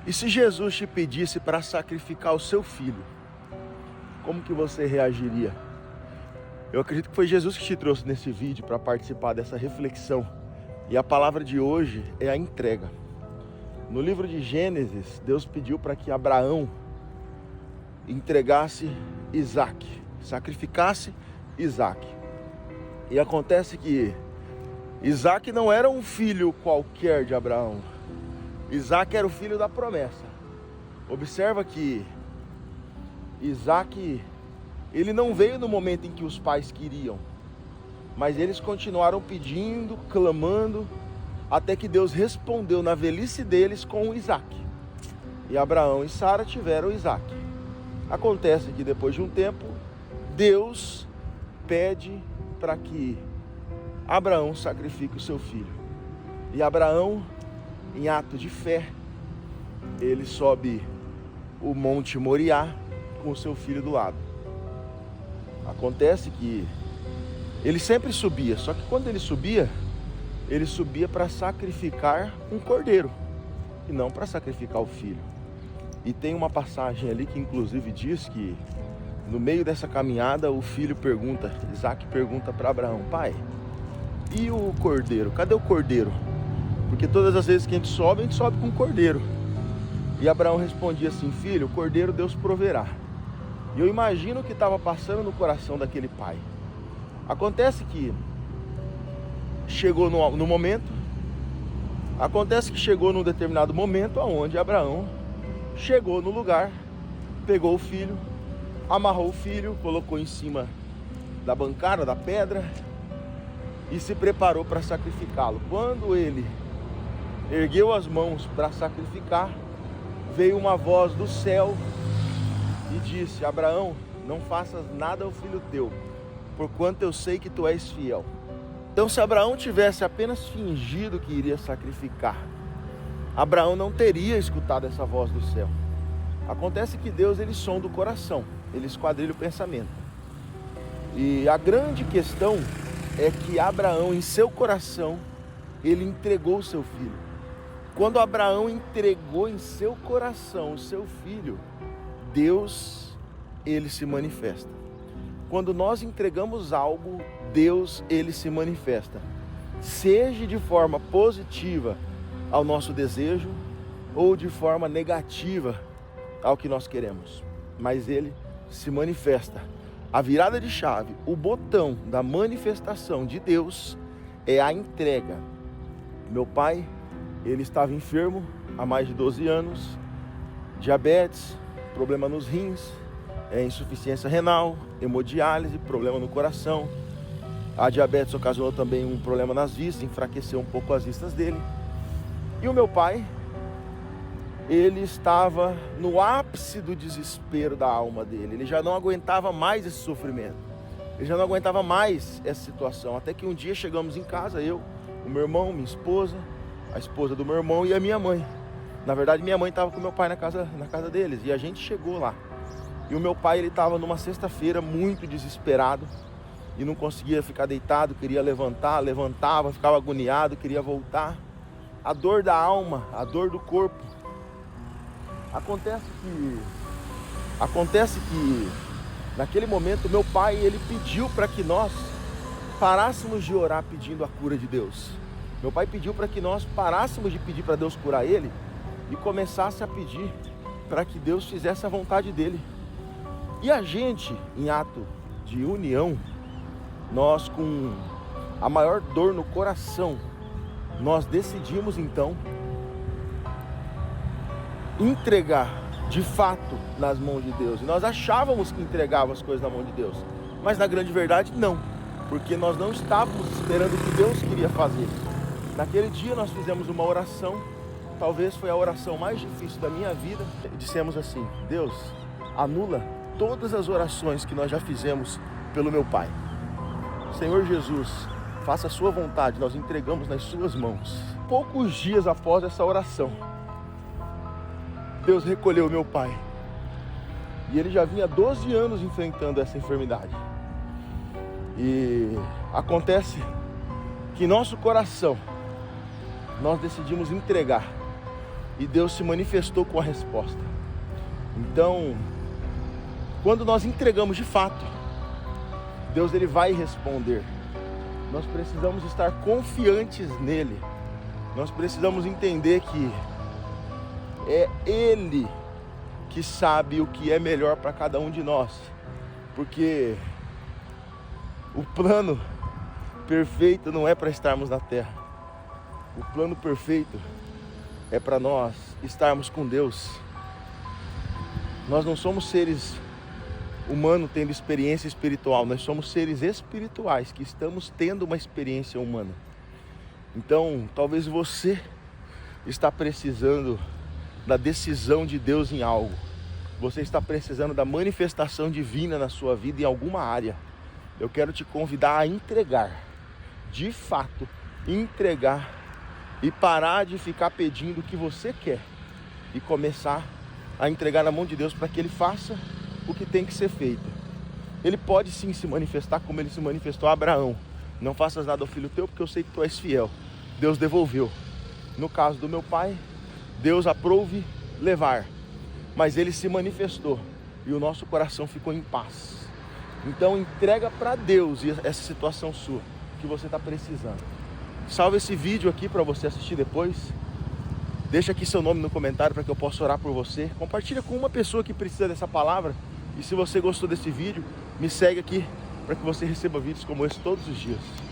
E se Jesus te pedisse para sacrificar o seu filho, como que você reagiria? Eu acredito que foi Jesus que te trouxe nesse vídeo para participar dessa reflexão. E a palavra de hoje é a entrega. No livro de Gênesis, Deus pediu para que Abraão entregasse Isaac, sacrificasse Isaac. E acontece que Isaac não era um filho qualquer de Abraão. Isaac era o filho da promessa. Observa que Isaac, ele não veio no momento em que os pais queriam, mas eles continuaram pedindo, clamando, até que Deus respondeu na velhice deles com Isaac. E Abraão e Sara tiveram Isaac. Acontece que depois de um tempo, Deus pede para que Abraão sacrifique o seu filho. E Abraão, em ato de fé, ele sobe o Monte Moriá com o seu filho do lado. Acontece que ele sempre subia, só que quando ele subia para sacrificar um cordeiro e não para sacrificar o filho. E tem uma passagem ali que inclusive diz que no meio dessa caminhada o filho pergunta, Isaac pergunta para Abraão: pai, e o cordeiro? Cadê o cordeiro? Porque todas as vezes que a gente sobe com um cordeiro. E Abraão respondia assim: filho, o cordeiro Deus proverá. E eu imagino o que estava passando no coração daquele pai. Acontece que chegou no momento, acontece que chegou num determinado momento onde Abraão chegou no lugar, pegou o filho, amarrou o filho, colocou em cima da bancada, da pedra e se preparou para sacrificá-lo. Quando ele ergueu as mãos para sacrificar, veio uma voz do céu e disse: Abraão, não faças nada ao filho teu, porquanto eu sei que tu és fiel. Então, se Abraão tivesse apenas fingido que iria sacrificar, Abraão não teria escutado essa voz do céu. Acontece que Deus, ele sonda o coração, ele esquadrilha o pensamento. E a grande questão é que Abraão, em seu coração, ele entregou o seu filho. Quando Abraão entregou em seu coração o seu filho, Deus, ele se manifesta. Quando nós entregamos algo, Deus, ele se manifesta. Seja de forma positiva ao nosso desejo ou de forma negativa ao que nós queremos. Mas ele se manifesta. A virada de chave, o botão da manifestação de Deus é a entrega. Meu pai, ele estava enfermo há mais de 12 anos, diabetes, problema nos rins, insuficiência renal, hemodiálise, problema no coração. A diabetes ocasionou também um problema nas vistas, enfraqueceu um pouco as vistas dele. E o meu pai, ele estava no ápice do desespero da alma dele. Ele já não aguentava mais esse sofrimento. Ele já não aguentava mais essa situação. Até que um dia chegamos em casa, eu, o meu irmão, minha esposa, a esposa do meu irmão e a minha mãe. Na verdade, minha mãe estava com meu pai na casa deles. E a gente chegou lá. E o meu pai, ele estava numa sexta-feira muito desesperado. E não conseguia ficar deitado, queria levantar, levantava, ficava agoniado, queria voltar. A dor da alma, a dor do corpo. Acontece que naquele momento meu pai, ele pediu para que nós parássemos de orar pedindo a cura de Deus. Meu pai pediu para que nós parássemos de pedir para Deus curar ele e começasse a pedir para que Deus fizesse a vontade dele. E a gente, em ato de união, nós com a maior dor no coração, nós decidimos então entregar de fato nas mãos de Deus. E nós achávamos que entregava as coisas na mão de Deus, mas na grande verdade não, porque nós não estávamos esperando o que Deus queria fazer. Naquele dia nós fizemos uma oração, talvez foi a oração mais difícil da minha vida. Dissemos assim: Deus, anula todas as orações que nós já fizemos pelo meu pai. Senhor Jesus, faça a sua vontade, nós entregamos nas suas mãos. Poucos dias após essa oração, Deus recolheu meu pai. E ele já vinha 12 anos enfrentando essa enfermidade. E acontece que em nosso coração, nós decidimos entregar. e Deus se manifestou com a resposta. Então, quando nós entregamos de fato, Deus ele vai responder. Nós precisamos estar confiantes nele. Nós precisamos entender que é Ele que sabe o que é melhor para cada um de nós. Porque o plano perfeito não é para estarmos na terra. O plano perfeito é para nós estarmos com Deus. Nós não somos seres humanos tendo experiência espiritual. Nós somos seres espirituais que estamos tendo uma experiência humana. Então, talvez você está precisando da decisão de Deus em algo. Você está precisando da manifestação divina na sua vida em alguma área. Eu quero te convidar a entregar, de fato, entregar e parar de ficar pedindo o que você quer e começar a entregar na mão de Deus para que Ele faça o que tem que ser feito. Ele pode sim se manifestar como Ele se manifestou a Abraão. Não faças nada ao filho teu, porque eu sei que tu és fiel. Deus devolveu. No caso do meu pai, Deus aprouve levar. Mas Ele se manifestou e o nosso coração ficou em paz. Então entrega para Deus essa situação sua que você está precisando. Salve esse vídeo aqui para você assistir depois. Deixa aqui seu nome no comentário para que eu possa orar por você. Compartilha com uma pessoa que precisa dessa palavra. E se você gostou desse vídeo, me segue aqui para que você receba vídeos como esse todos os dias.